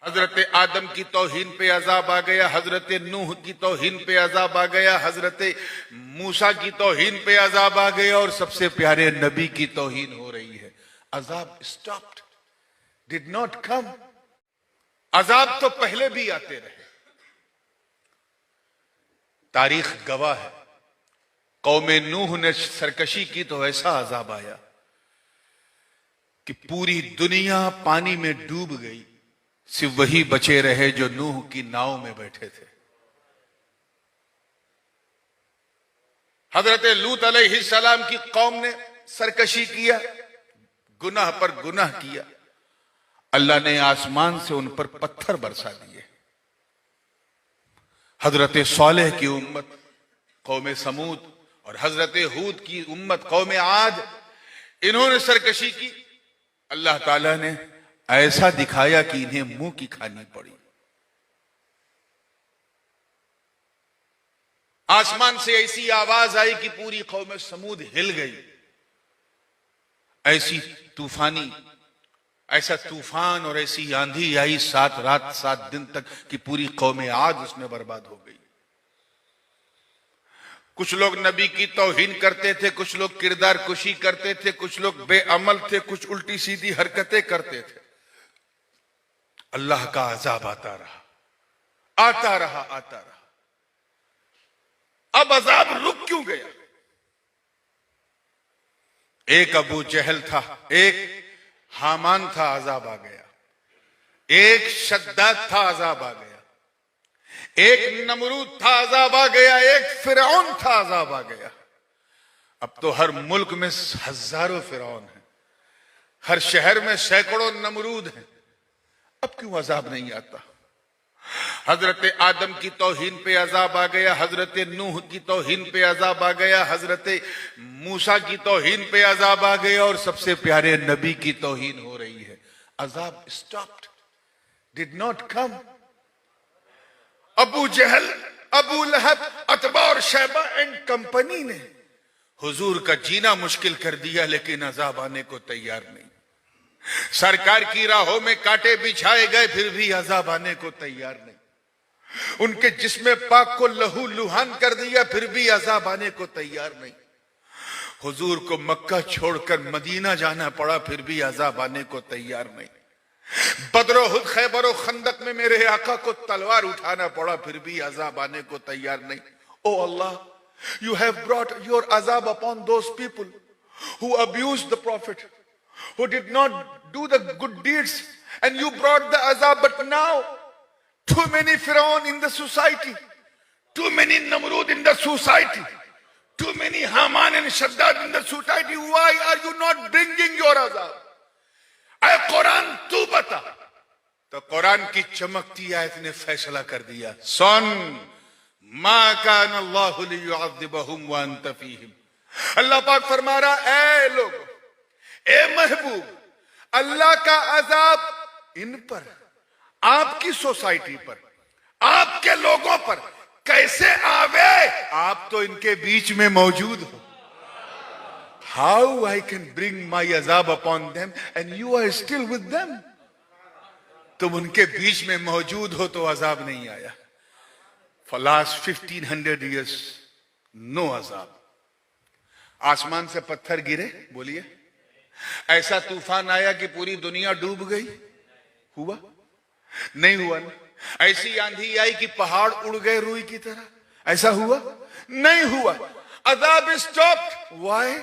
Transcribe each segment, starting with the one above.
हजरत आदम की तौहीन पे अजाब आ गया, हजरत नूह की तौहीन पे अजाब आ गया, हजरत मूसा की तौहीन पे अजाब आ गया और सबसे प्यारे नबी की तौहीन हो रही है। अजाब स्टॉप्ड, डिड नॉट कम। अजाब तो पहले भी आते रहे। तारीख गवाह है, कौमे नूह ने सरकशी की तो ऐसा अजाब आया कि पूरी दुनिया पानी में डूब गई, सिर्फ वही बचे रहे जो नूह की नाव में बैठे थे। हजरत लूत अलैहिस्सलाम की कौम ने सरकशी किया, गुनाह पर गुनाह किया, अल्लाह ने आसमान से उन पर पत्थर बरसा दिए। हजरत सालेह की उम्मत कौमे समूद और हजरत हूद की उम्मत कौमे आद, इन्होंने सरकशी की। अल्लाह ताला ने ऐसा दिखाया कि इन्हें मुंह की खानी पड़ी। आसमान से ऐसी आवाज आई कि पूरी कौम समूद हिल गई। ऐसी तूफानी, ऐसा तूफान और ऐसी आंधी आई 7 रात 7 दिन तक कि पूरी कौम आद उसमें बर्बाद हो गई। कुछ लोग नबी की तौहीन करते थे, कुछ लोग किरदार कुशी करते थे, कुछ लोग बेअमल थे, कुछ उल्टी सीधी हरकतें करते थे। अल्लाह का अजाब आता रहा, आता रहा, आता रहा। अब अजाब रुक क्यों गया? एक अबू जहल था, एक हामान था, अजाब आ गया। एक शद्दाद था, अजाब आ गया। एक नमरूद था, अजाब आ गया। एक फिरौन था, अजाब आ गया। अब तो हर मुल्क में हजारों फिरौन हैं, हर शहर में सैकड़ों नमरूद हैं। अब क्यों अजाब नहीं आता? हजरत आदम की तौहीन पे अजाब आ गया, हजरत नूह की तौहीन पे अजाब आ गया, हजरत मूसा की तौहीन पे अजाब आ गया और सबसे प्यारे नबी की तौहीन हो रही है। अजाब stopped, did not come. Abu Jahl, Abu Lahab, Utba और शैबा एंड कंपनी ने हुजूर का जीना मुश्किल कर दिया, लेकिन अजाब आने को तैयार नहीं। सरकार की राहों में कांटे बिछाए गए, फिर भी अजाब आने को तैयार नहीं। उनके जिस्म पाक को लहू लुहान कर दिया, फिर भी अजाब आने को तैयार नहीं। हुजूर को मक्का छोड़कर मदीना जाना पड़ा, फिर भी अजाब आने को तैयार नहीं। बदरो हुद खैबरो खंदक में मेरे आका को तलवार उठाना पड़ा, फिर भी अजाब आने को तैयार नहीं। ओ अल्लाह, you have brought your azab upon those people who abused the prophet, who did not do the good deeds, and you brought the azab. But now too many Pharaoh in the society, too many Namrud in the society, too many Haman and Shaddad in the society. Why are you not bringing your azab? आए कुरान तू बता। तो कुरान की चमकती आयत ने फैसला कर दिया, सुन, मा कान अल्लाहु लियुअज़्ज़िबहुम व अंत फीहिम। अल्लाह पाक फरमा रहा, ए लोग, ए महबूब, अल्लाह का अजाब इन पर, आपकी सोसाइटी पर, आपके लोगों पर कैसे आवे? आप तो इनके बीच में मौजूद हो। How I can bring my azab upon them and you are still with them? तुम उनके बीच में मौजूद हो तो अजाब नहीं आया। For last 1500 years, no अजाब। आसमान से पत्थर गिरे, बोलिए, ऐसा तूफान आया कि पूरी दुनिया डूब गई? हुआ? नहीं हुआ ना। ऐसी आंधी आई कि पहाड़ उड़ गए रुई की तरह? ऐसा हुआ? नहीं हुआ। अजाब स्टॉप्ड। Why?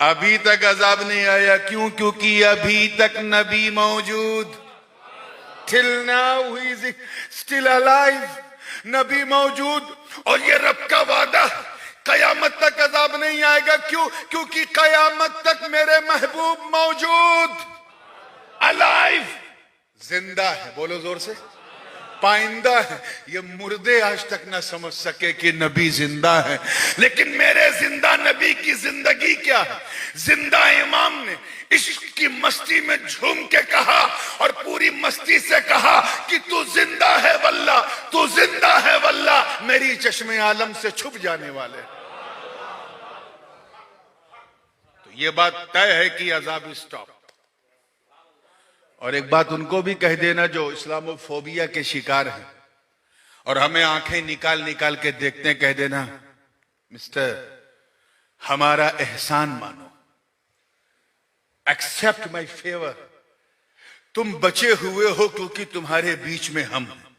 अभी तक अजाब नहीं आया, क्यों? क्योंकि अभी तक नबी मौजूद। Till now he is still alive, नबी मौजूद। और ये रब का वादा, कयामत तक अजाब नहीं आएगा। क्यों? क्योंकि कयामत तक मेरे महबूब मौजूद, alive, जिंदा है। बोलो जोर से, पाइंदा है। ये मुर्दे आज तक ना समझ सके कि नबी जिंदा है, लेकिन मेरे जिंदा नबी की जिंदगी क्या है? जिंदा इमाम ने इश्क की मस्ती में झूम के कहा और पूरी मस्ती से कहा कि तू जिंदा है वल्लाह, तू जिंदा है वल्लाह, मेरी चश्मे आलम से छुप जाने वाले। तो ये बात तय है कि अजाब स्टॉप। और एक बात उनको भी कह देना जो इस्लामोफोबिया के शिकार हैं और हमें आंखें निकाल निकाल के देखते हैं, कह देना मिस्टर, हमारा एहसान मानो, एक्सेप्ट माई फेवर। तुम बचे हुए हो क्योंकि तुम्हारे बीच में हम हैं,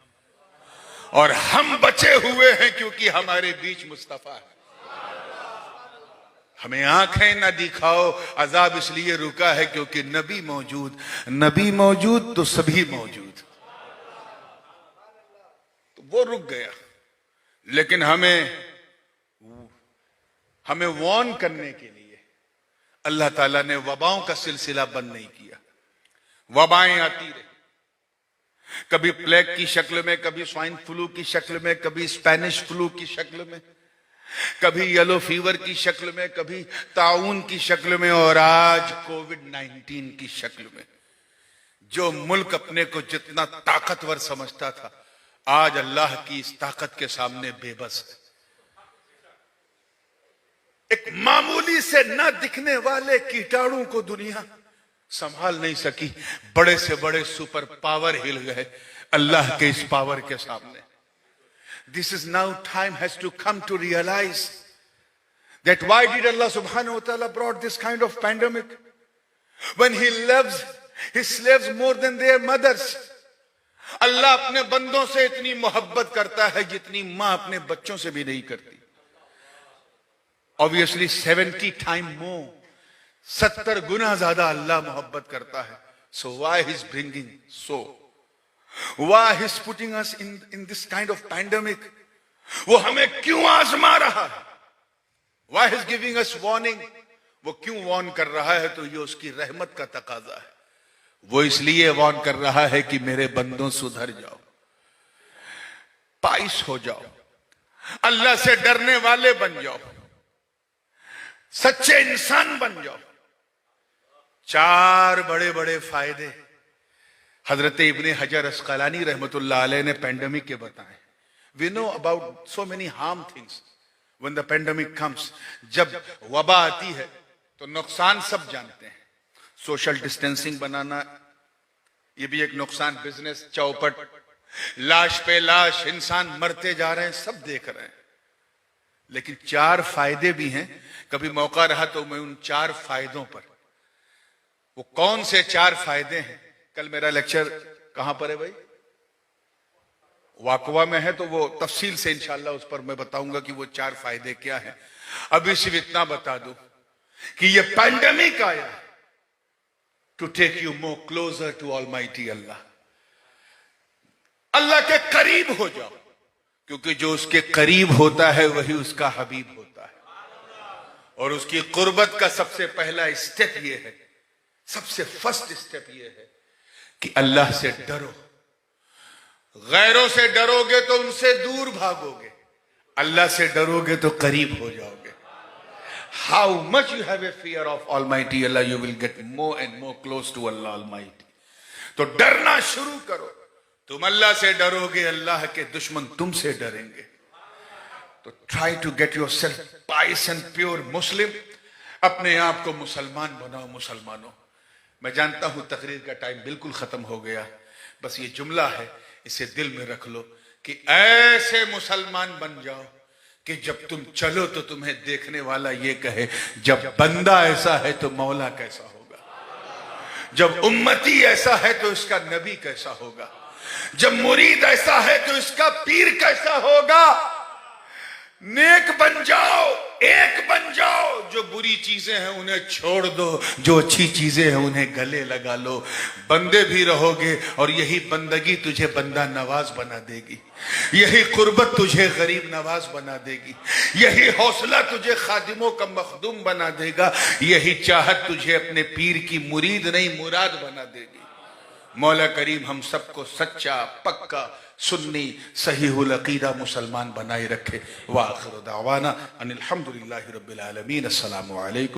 और हम बचे हुए हैं क्योंकि हमारे बीच मुस्तफा है। हमें आंखें ना दिखाओ, अजाब इसलिए रुका है क्योंकि नबी मौजूद, नबी मौजूद तो सभी मौजूद, तो वो रुक गया। लेकिन हमें वार्न करने के लिए अल्लाह ताला ने वबाओं का सिलसिला बंद नहीं किया। वबाएं आती रही, कभी प्लेग की शक्ल में, कभी स्वाइन फ्लू की शक्ल में, कभी स्पेनिश फ्लू की शक्ल में, कभी येलो फीवर की शक्ल में, कभी ताउन की शक्ल में, और आज कोविड-19 की शक्ल में। जो मुल्क अपने को जितना ताकतवर समझता था, आज अल्लाह की इस ताकत के सामने बेबस है। एक मामूली से न दिखने वाले कीटाणु को दुनिया संभाल नहीं सकी, बड़े से बड़े सुपर पावर हिल गए अल्लाह के इस पावर के सामने। This is now time has to come to realize that why did Allah subhanahu wa ta'ala brought this kind of pandemic when he loves his slaves more than their mothers। अल्लाह अपने बंदों से इतनी मोहब्बत करता है जितनी मां अपने बच्चों से भी नहीं करती। Obviously 70 times more, 70 गुना ज्यादा अल्लाह मोहब्बत करता है। So why he's bringing why he's putting us in this kind of pandemic? वो हमें क्यों आजमा रहा है? Why he's giving us warning? वो क्यों वार्न कर रहा है? तो ये उसकी रहमत का तकाजा है। वो इसलिए वार्न कर रहा है कि मेरे बंदों सुधर जाओ, पाइस हो जाओ, अल्लाह से डरने वाले बन जाओ, सच्चे इंसान बन जाओ। 4 बड़े बड़े फायदे हजरत इब्ने हजर अस्कलानी रहमतुल्लाह अलैह ने पेंडेमिक के बताए। We know about so many harm things when the pandemic comes. जब वबा आती है तो नुकसान सब जानते हैं। सोशल डिस्टेंसिंग बनाना, ये भी एक नुकसान। बिजनेस चौपट, लाश पे लाश, इंसान मरते जा रहे हैं, सब देख रहे हैं। लेकिन 4 फायदे भी हैं। कभी मौका रहा तो मैं उन 4 फायदों पर, वो कौन से 4 फायदे हैं, कल मेरा लेक्चर कहां पर है भाई, वाकवा में है, तो वो तफसील से इंशाल्लाह उस पर मैं बताऊंगा कि वो 4 फायदे क्या हैं। अभी सिर्फ इतना बता दूं कि ये पैंडेमिक आया to take you more closer to almighty Allah. अल्लाह के करीब हो जाओ, क्योंकि जो उसके करीब होता है वही उसका हबीब होता है। और उसकी कुर्बत का सबसे पहला स्टेप ये है, सबसे फर्स्ट स्टेप ये है कि अल्लाह से डरो। गैरों से डरोगे तो उनसे दूर भागोगे, अल्लाह से डरोगे तो करीब हो जाओगे। How much you have a fear of Almighty Allah, you will get more and more close to Allah Almighty। तो डरना शुरू करो। तुम अल्लाह से डरोगे, अल्लाह के दुश्मन तुमसे डरेंगे। तो try to get yourself pious and pure Muslim. अपने आप को मुसलमान बनाओ। मुसलमानों, मैं जानता हूं तकरीर का टाइम बिल्कुल खत्म हो गया, बस ये जुमला है, इसे दिल में रख लो कि ऐसे मुसलमान बन जाओ कि जब तुम चलो तो तुम्हें देखने वाला ये कहे, जब बंदा ऐसा है तो मौला कैसा होगा, जब उम्मती ऐसा है तो इसका नबी कैसा होगा, जब मुरीद ऐसा है तो इसका पीर कैसा होगा। नेक बन जाओ, एक बन जाओ। जो बुरी चीजें हैं उन्हें छोड़ दो, जो अच्छी चीजें हैं उन्हें गले लगा लो। बंदे भी रहोगे और यही बंदगी तुझे बंदा नवाज बना देगी, यही कुर्बत तुझे गरीब नवाज बना देगी, यही हौसला तुझे खादिमों का मखदूम बना देगा, यही चाहत तुझे अपने पीर की मुरीद नहीं मुराद बना देगी। मौला करीम हम सबको सच्चा पक्का सुन्नी सहीहुल अकीदा मुसलमान बनाए रखे। व आखिर दावाना अनिल हम्दुलिल्लाहि रब्बिल आलमीन। अस्सलामु अलैकुम।